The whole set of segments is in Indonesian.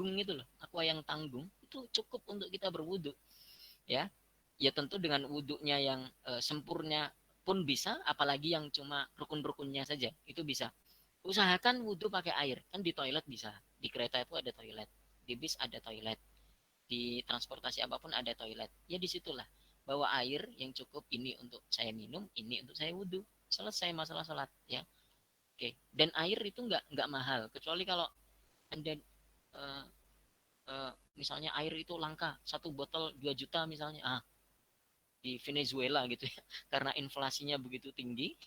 tanggung itu loh, aqua yang tanggung itu cukup untuk kita berwudu ya. Ya tentu dengan wudhunya yang sempurna pun bisa, apalagi yang cuma rukun-rukunnya saja itu bisa. Usahakan wudhu pakai air, kan di toilet bisa, di kereta itu ada toilet, di bis ada toilet, di transportasi apapun ada toilet. Ya disitulah bawa air yang cukup, ini untuk saya minum, ini untuk saya wudhu, selesai masalah sholat ya. Oke, dan air itu nggak mahal, kecuali kalau anda uh, misalnya air itu langka, satu botol 2 juta misalnya, di Venezuela gitu ya, karena inflasinya begitu tinggi,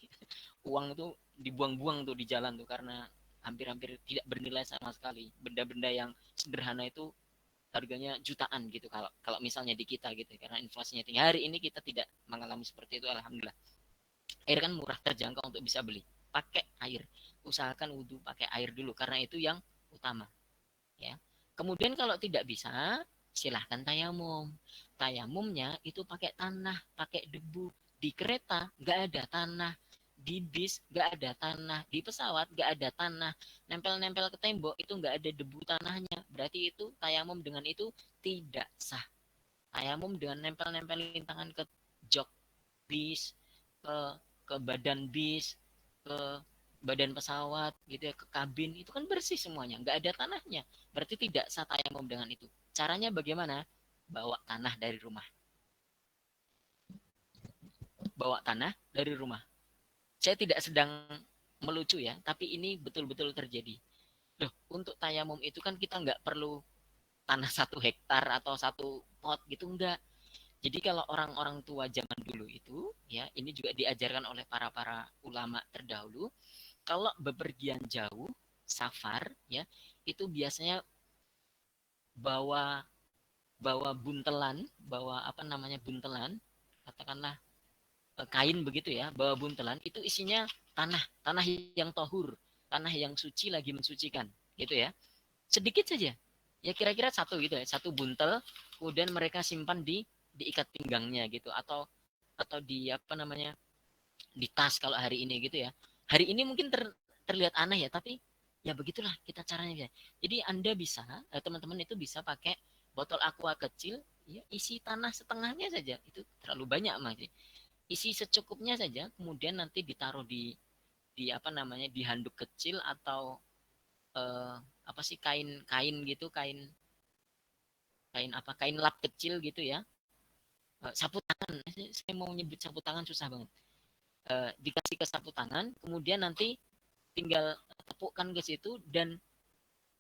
uang itu dibuang-buang tuh di jalan tuh, karena hampir-hampir tidak bernilai sama sekali. Benda-benda yang sederhana itu harganya jutaan gitu, kalau kalau misalnya di kita gitu, karena inflasinya tinggi. Hari ini kita tidak mengalami seperti itu, alhamdulillah. Air kan murah, terjangkau untuk bisa beli. Pakai air, usahakan wudhu pakai air dulu, karena itu yang utama ya. Kemudian kalau tidak bisa, silahkan tayamum. Tayamumnya itu pakai tanah, pakai debu. Di kereta nggak ada tanah, di bis nggak ada tanah, di pesawat nggak ada tanah. Nempel-nempel ke tembok itu nggak ada debu tanahnya. Berarti itu tayamum dengan itu tidak sah. Tayamum dengan nempel-nempelin tangan ke jok bis, ke ke badan bis, ke badan pesawat gitu ya, ke kabin, itu kan bersih semuanya, nggak ada tanahnya, berarti tidak sah tayamum dengan itu. Caranya bagaimana? Bawa tanah dari rumah, bawa tanah dari rumah. Saya tidak sedang melucu ya, tapi ini betul-betul terjadi. Loh, untuk tayamum itu kan kita nggak perlu tanah 1 hektar atau 1 pot gitu, enggak. Jadi kalau orang-orang tua zaman dulu itu ya, ini juga diajarkan oleh para ulama terdahulu, kalau bepergian jauh, safar ya, itu biasanya bawa bawa buntelan, bawa apa namanya, buntelan, katakanlah kain begitu ya, bawa buntelan itu isinya tanah, tanah yang tohur, tanah yang suci, lagi mensucikan gitu ya. Sedikit saja. Ya kira-kira satu gitu ya, satu buntel, kemudian mereka simpan di ikat pinggangnya gitu, atau di apa namanya, di tas kalau hari ini gitu ya. Hari ini mungkin terlihat aneh ya, tapi ya begitulah kita caranya. Jadi Anda bisa, teman-teman itu bisa pakai botol aqua kecil, ya isi tanah setengahnya saja, itu terlalu banyak masih. Isi secukupnya saja, kemudian nanti ditaruh di apa namanya, di handuk kecil, atau eh, apa sih, kain gitu, kain kain apa, kain lap kecil gitu ya. Sapu tangan, saya mau nyebut sapu tangan susah banget. Dikasih ke sapu tangan, kemudian nanti tinggal tepukkan ke situ, dan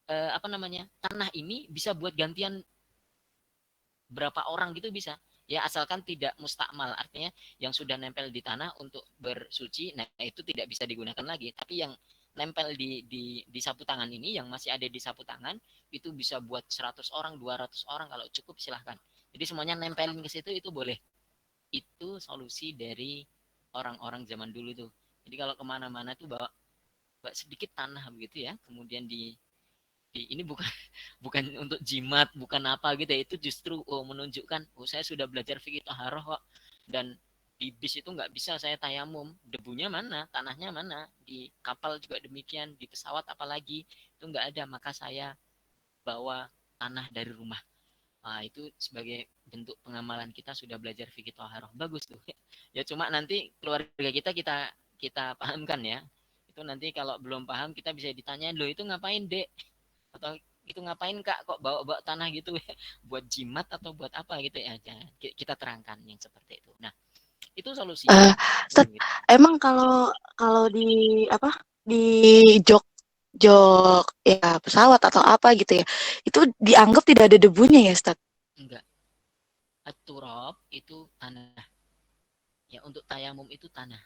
apa namanya, tanah ini bisa buat gantian berapa orang gitu bisa ya, asalkan tidak mustakmal, artinya yang sudah nempel di tanah untuk bersuci, nah itu tidak bisa digunakan lagi. Tapi yang nempel di sapu tangan ini, yang masih ada di sapu tangan, itu bisa buat 100 orang, 200 orang, kalau cukup silahkan. Jadi semuanya nempelin ke situ, itu boleh. Itu solusi dari orang-orang zaman dulu tuh. Jadi kalau kemana-mana tuh bawa, bawa sedikit tanah begitu ya, kemudian ini bukan bukan untuk jimat, bukan apa gitu ya, itu justru menunjukkan, saya sudah belajar fikih taharah kok, dan di bis itu nggak bisa saya tayamum, debunya mana, tanahnya mana, di kapal juga demikian, di pesawat apalagi itu nggak ada, maka saya bawa tanah dari rumah. Itu sebagai bentuk pengamalan kita sudah belajar fikih taharah, bagus tuh. Ya cuma nanti keluarga kita kita pahamkan ya, itu nanti kalau belum paham kita bisa ditanya, lo itu ngapain dek, atau itu ngapain kak, kok bawa-bawa tanah gitu ya, buat jimat atau buat apa gitu ya. Jangan, kita terangkan yang seperti itu. Nah itu Eh, solusinya gitu. Emang kalau kalau di apa di jok jok ya pesawat atau apa gitu ya, itu dianggap tidak ada debunya ya, Ustaz? Enggak, at-turab itu tanah ya, untuk tayamum itu tanah.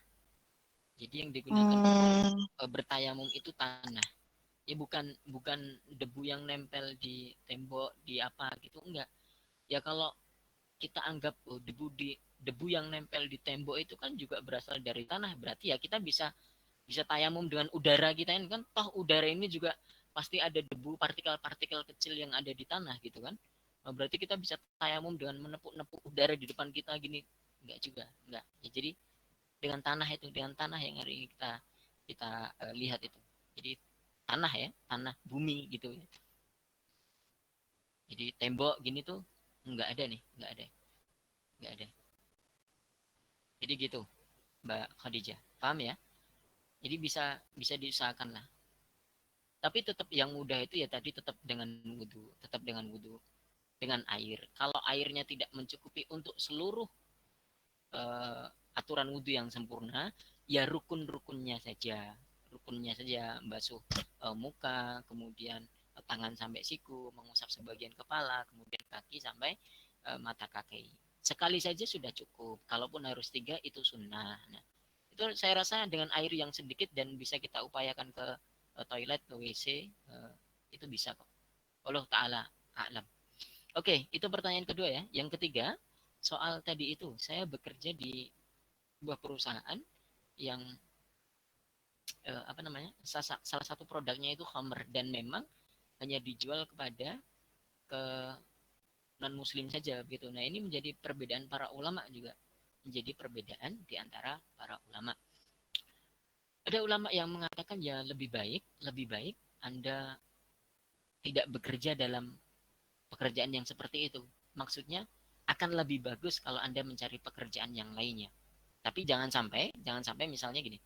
Jadi yang digunakan untuk Hmm, bertayamum itu tanah ya, bukan bukan debu yang nempel di tembok, di apa gitu, enggak. Ya kalau kita anggap debu yang nempel di tembok itu kan juga berasal dari tanah, berarti ya kita bisa bisa tayamum dengan udara kita ini kan, toh udara ini juga pasti ada debu, partikel-partikel kecil yang ada di tanah gitu kan. Berarti kita bisa tayamum dengan menepuk-nepuk udara di depan kita gini, enggak juga, enggak ya. Jadi dengan tanah itu, dengan tanah yang hari ini kita kita lihat itu, jadi tanah ya, tanah bumi gitu ya. Jadi tembok gini tuh nggak ada nih, nggak ada. Jadi gitu, Mbak Khadijah. Paham ya? Jadi bisa bisa diusahakan lah. Tapi tetap yang mudah itu ya tadi tetap dengan wudhu, tetap dengan wudhu, dengan air. Kalau airnya tidak mencukupi untuk seluruh uh, aturan wudhu yang sempurna, ya rukun-rukunnya saja. Rukunnya saja, basuh muka, kemudian tangan sampai siku, mengusap sebagian kepala, kemudian kaki sampai mata kaki. Sekali saja sudah cukup. Kalaupun harus 3 itu sunnah. Nah, itu saya rasa dengan air yang sedikit dan bisa kita upayakan ke toilet, ke WC, itu bisa kok. Allah Ta'ala a'lam. Oke, itu pertanyaan kedua ya. Yang ketiga, soal tadi itu, saya bekerja di sebuah perusahaan yang apa namanya, salah satu produknya itu khamr dan memang hanya dijual kepada ke non muslim saja gitu. Nah, ini menjadi perbedaan para ulama juga. Menjadi perbedaan di antara para ulama. Ada ulama yang mengatakan ya lebih baik Anda tidak bekerja dalam pekerjaan yang seperti itu. Maksudnya akan lebih bagus kalau Anda mencari pekerjaan yang lainnya. Tapi jangan sampai misalnya gini.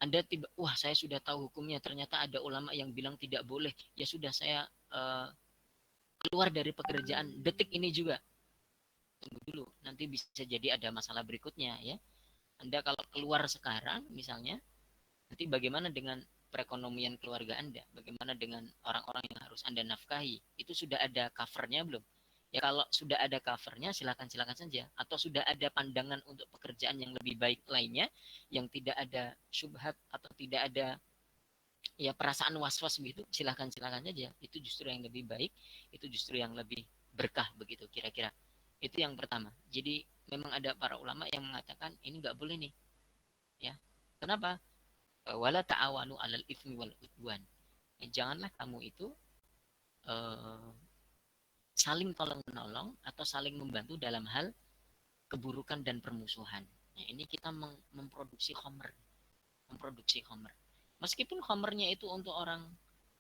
Anda tiba, wah saya sudah tahu hukumnya, ternyata ada ulama yang bilang tidak boleh. Ya sudah saya keluar dari pekerjaan detik ini juga. Tunggu dulu, nanti bisa jadi ada masalah berikutnya ya. Anda kalau keluar sekarang misalnya, nanti bagaimana dengan perekonomian keluarga Anda? Bagaimana dengan orang-orang yang harus Anda nafkahi? Itu sudah ada covernya belum? Ya kalau sudah ada covernya, silakan saja. Atau sudah ada pandangan untuk pekerjaan yang lebih baik lainnya, yang tidak ada syubhat atau tidak ada ya perasaan was-was begitu, silakan saja. Itu justru yang lebih baik, itu justru yang lebih berkah begitu kira-kira. Itu yang pertama. Jadi memang ada para ulama yang mengatakan ini nggak boleh nih, ya. Kenapa? Wala ta'awanu 'alal itsmi wal udwan. Janganlah kamu itu uh, saling tolong menolong atau saling membantu dalam hal keburukan dan permusuhan. Nah, ini kita memproduksi homer. Meskipun homernya itu untuk orang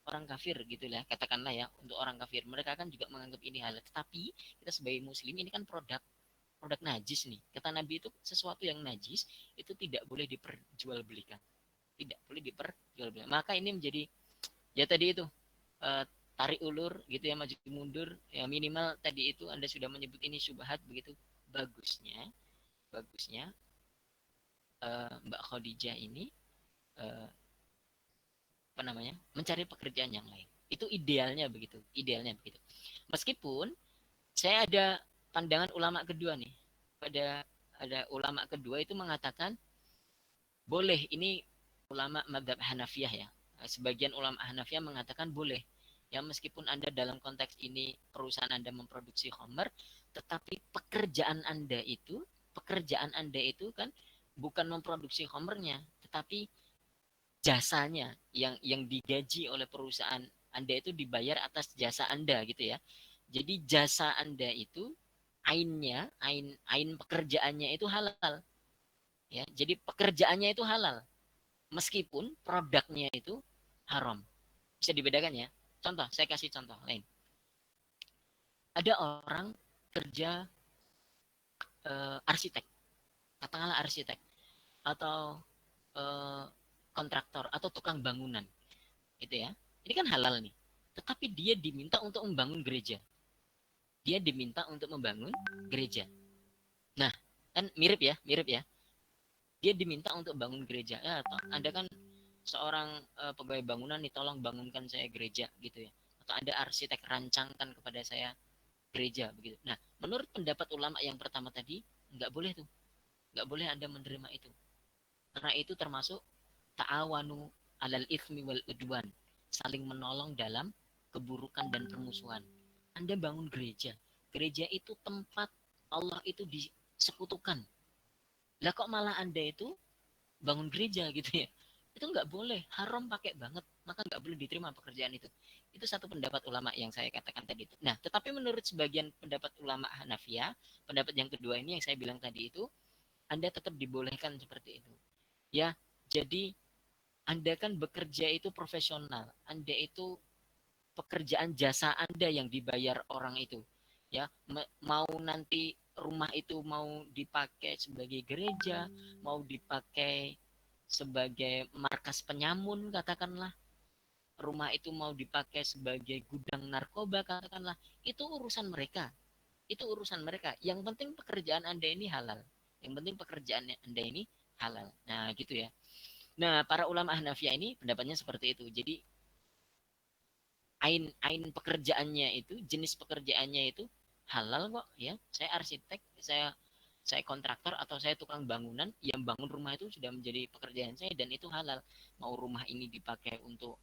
orang kafir gitu lah, katakanlah ya, untuk orang kafir. Mereka kan juga menganggap ini halal. Tetapi kita sebagai muslim ini kan produk produk najis nih. Kata Nabi itu sesuatu yang najis itu tidak boleh diperjualbelikan. Tidak boleh diperjualbelikan. Maka ini menjadi ya tadi itu eh, tarik ulur gitu ya, maju mundur ya, minimal tadi itu Anda sudah menyebut ini syubhat begitu. Bagusnya Mbak Khadijah ini eh, apa namanya, mencari pekerjaan yang lain. Itu idealnya begitu. Meskipun saya ada pandangan ulama kedua nih. Ada ulama kedua itu mengatakan boleh, ini ulama madhab Hanafiyah ya. Sebagian ulama Hanafiyah mengatakan boleh. Ya meskipun Anda dalam konteks ini perusahaan Anda memproduksi khamr, tetapi pekerjaan Anda itu kan bukan memproduksi khamrnya, tetapi jasanya yang digaji oleh perusahaan Anda itu dibayar atas jasa Anda gitu ya. Jadi jasa Anda itu ain pekerjaannya itu halal ya. Jadi pekerjaannya itu halal meskipun produknya itu haram. Bisa dibedakan ya. Contoh, saya kasih contoh lain. Ada orang kerja arsitek, katakanlah arsitek atau eh, kontraktor atau tukang bangunan gitu ya. Ini kan halal nih. Tetapi dia diminta untuk membangun gereja. Dia diminta untuk membangun gereja. Nah, kan mirip ya. Dia diminta untuk bangun gereja. Ya, Anda kan seorang pegawai bangunan nih, tolong bangunkan saya gereja gitu ya. Atau Anda arsitek, rancangkan kepada saya gereja begitu. Nah, menurut pendapat ulama yang pertama tadi, nggak boleh tuh. Nggak boleh Anda menerima itu. Karena itu termasuk ta'awanu alal ithmi wal udwan, saling menolong dalam keburukan dan permusuhan. Anda bangun gereja, gereja itu tempat Allah itu disekutukan. Lah kok malah Anda itu bangun gereja gitu ya? Itu nggak boleh, haram pakai banget, maka nggak boleh diterima pekerjaan itu. Itu satu pendapat ulama yang saya katakan tadi itu. Nah, tetapi menurut sebagian pendapat ulama Hanafiyah, pendapat yang kedua ini yang saya bilang tadi itu, Anda tetap dibolehkan seperti itu. Ya, jadi Anda kan bekerja itu profesional. Anda itu pekerjaan jasa Anda yang dibayar orang itu. Ya, mau nanti rumah itu mau dipakai sebagai gereja, mau dipakai sebagai markas penyamun katakanlah, rumah itu mau dipakai sebagai gudang narkoba katakanlah, itu urusan mereka. Itu urusan mereka. Yang penting pekerjaan Anda ini halal. Yang penting pekerjaan Anda ini halal. Nah, gitu ya. Nah, para ulama Hanafiyah ini pendapatnya seperti itu. Jadi ain pekerjaannya itu, jenis pekerjaannya itu halal kok ya. Saya arsitek, saya kontraktor atau saya tukang bangunan, yang bangun rumah itu sudah menjadi pekerjaan saya dan itu halal. Mau rumah ini dipakai untuk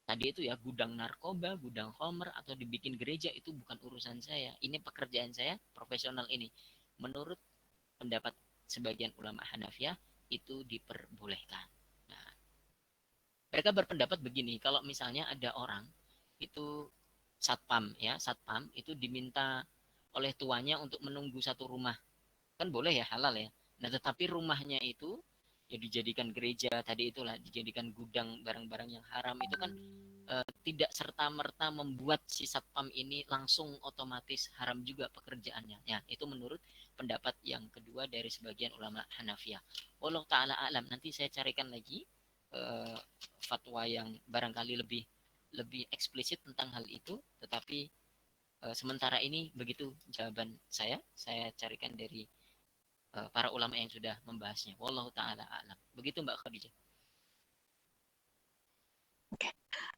tadi itu ya gudang narkoba, gudang homer atau dibikin gereja itu bukan urusan saya. Ini pekerjaan saya profesional ini. Menurut pendapat sebagian ulama Hanafiyah itu diperbolehkan. Nah, mereka berpendapat begini, kalau misalnya ada orang itu satpam ya, satpam itu diminta oleh tuannya untuk menunggu satu rumah, kan boleh ya, halal ya. Nah, tetapi rumahnya itu ya dijadikan gereja tadi itulah, dijadikan gudang barang-barang yang haram, itu kan tidak serta merta membuat si satpam ini langsung otomatis haram juga pekerjaannya. Ya, itu menurut pendapat yang kedua dari sebagian ulama Hanafiyah. Wallahu taala alam. Nanti saya carikan lagi uh, fatwa yang barangkali lebih lebih eksplisit tentang hal itu. Tetapi sementara ini begitu jawaban saya. Saya carikan dari para ulama yang sudah membahasnya. Wallahu taala alam. Begitu Mbak Khadijah.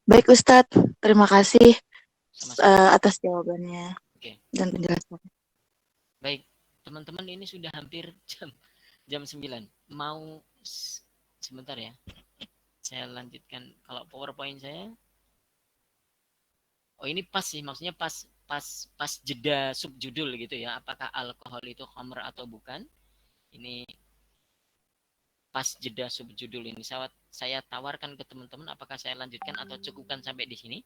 Baik Ustadz, terima kasih Sama-sama. atas jawabannya Oke. dan penjelasannya. Baik, teman-teman, ini sudah hampir jam 9. Mau sebentar ya. Saya lanjutkan. Kalau PowerPoint saya, oh ini pas sih, maksudnya pas pas pas jeda subjudul gitu ya. Apakah alkohol itu khamr atau bukan? Ini pas jeda subjudul ini. Saya tawarkan ke teman-teman apakah saya lanjutkan atau cukupkan sampai di sini,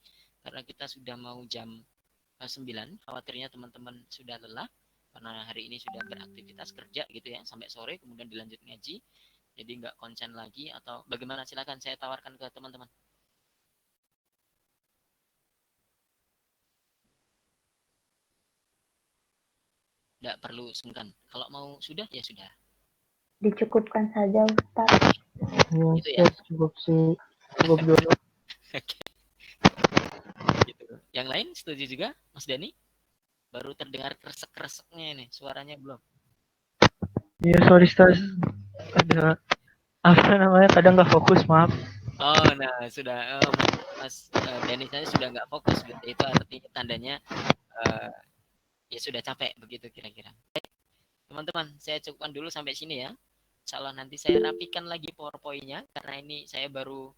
karena kita sudah mau jam 9. Khawatirnya teman-teman sudah lelah karena hari ini sudah beraktivitas kerja gitu ya sampai sore, kemudian dilanjut ngaji, jadi nggak konsen lagi, atau bagaimana, silakan saya tawarkan ke teman-teman. Nggak perlu sungkan, kalau mau sudah ya sudah. Dicukupkan saja Ustaz. Ya, Gitu ya. cukup sih. Cukup dulu. Gitu. Yang lain setuju juga, Mas Dani? Baru terdengar kresek-kreseknya ini, suaranya belum. Iya, sorry Stas. Ada apa namanya? Kadang nggak fokus, maaf. Oh, nah sudah, Mas Dani saya sudah nggak fokus, itu artinya tandanya ya sudah capek begitu kira-kira. Teman-teman, saya cukupkan dulu sampai sini ya. Insya Allah nanti saya rapikan lagi PowerPoint-nya, karena ini saya baru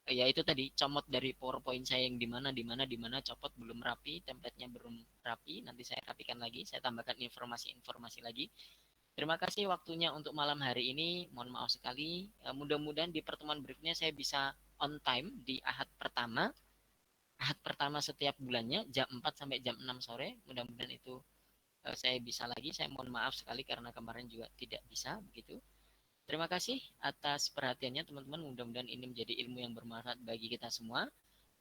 ya itu tadi comot dari PowerPoint saya yang di mana copot, belum rapi, template-nya belum rapi. Nanti saya rapikan lagi, saya tambahkan informasi-informasi lagi. Terima kasih waktunya untuk malam hari ini. Mohon maaf sekali. Mudah-mudahan di pertemuan berikutnya saya bisa on time di Ahad pertama. Ahad pertama setiap bulannya jam 4 sampai jam 6 sore. Mudah-mudahan itu saya bisa lagi. Saya mohon maaf sekali karena kemarin juga tidak bisa begitu. Terima kasih atas perhatiannya teman-teman. Mudah-mudahan ini menjadi ilmu yang bermanfaat bagi kita semua.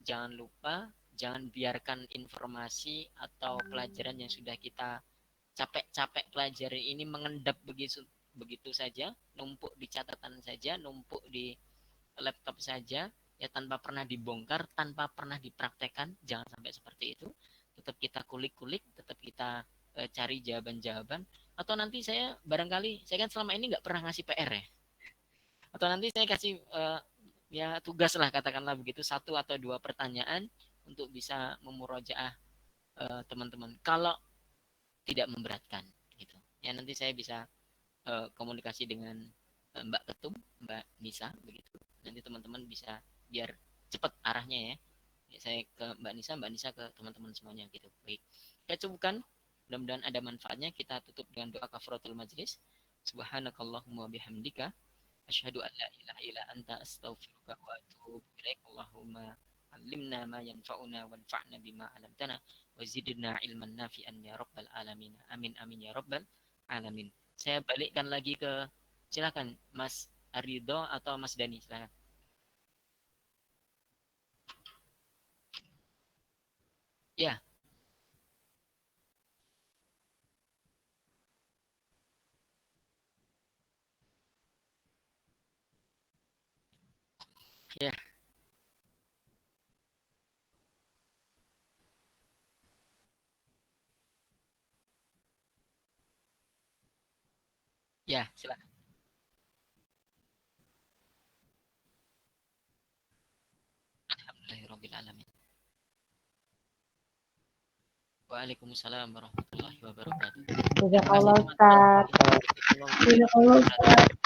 Jangan lupa, jangan biarkan informasi atau pelajaran yang sudah kita capek-capek pelajari ini mengendap begitu begitu saja, numpuk di catatan saja, numpuk di laptop saja, ya tanpa pernah dibongkar, tanpa pernah dipraktekkan. Jangan sampai seperti itu. Tetap kita kulik-kulik, tetap kita cari jawaban-jawaban. Atau nanti saya barangkali, saya kan selama ini nggak pernah ngasih PR ya. Atau nanti saya kasih ya tugas lah katakanlah begitu, satu atau dua pertanyaan untuk bisa memurojaah teman-teman. Kalau tidak memberatkan gitu. Ya nanti saya bisa komunikasi dengan Mbak Ketum, Mbak Nisa begitu. Nanti teman-teman bisa biar cepat arahnya ya. Ya, saya ke Mbak Nisa ke teman-teman semuanya gitu. Baik. Saya cukupkan. Mudah-mudahan ada manfaatnya. Kita tutup dengan doa kafaratul majlis. Subhanakallahumma bihamdika asyhadu an la ilaha illa anta astaghfiruka wa atubu ilaik. Allahumma علمنا ما ينفعنا وانفعنا بما علمتنا وزدنا ilman nafi'an ya rabbal alamin. Amin amin ya rabbal alamin. Saya balikkan lagi ke, silakan Mas Arido atau Mas Dani, silakan. Ya. Ya, silakan. Alhamdulillahirabbil alamin. Waalaikumsalam warahmatullahi wabarakatuh. Terima kasih Jazakallah teman-teman. Ustaz. Jazakallah Ustaz.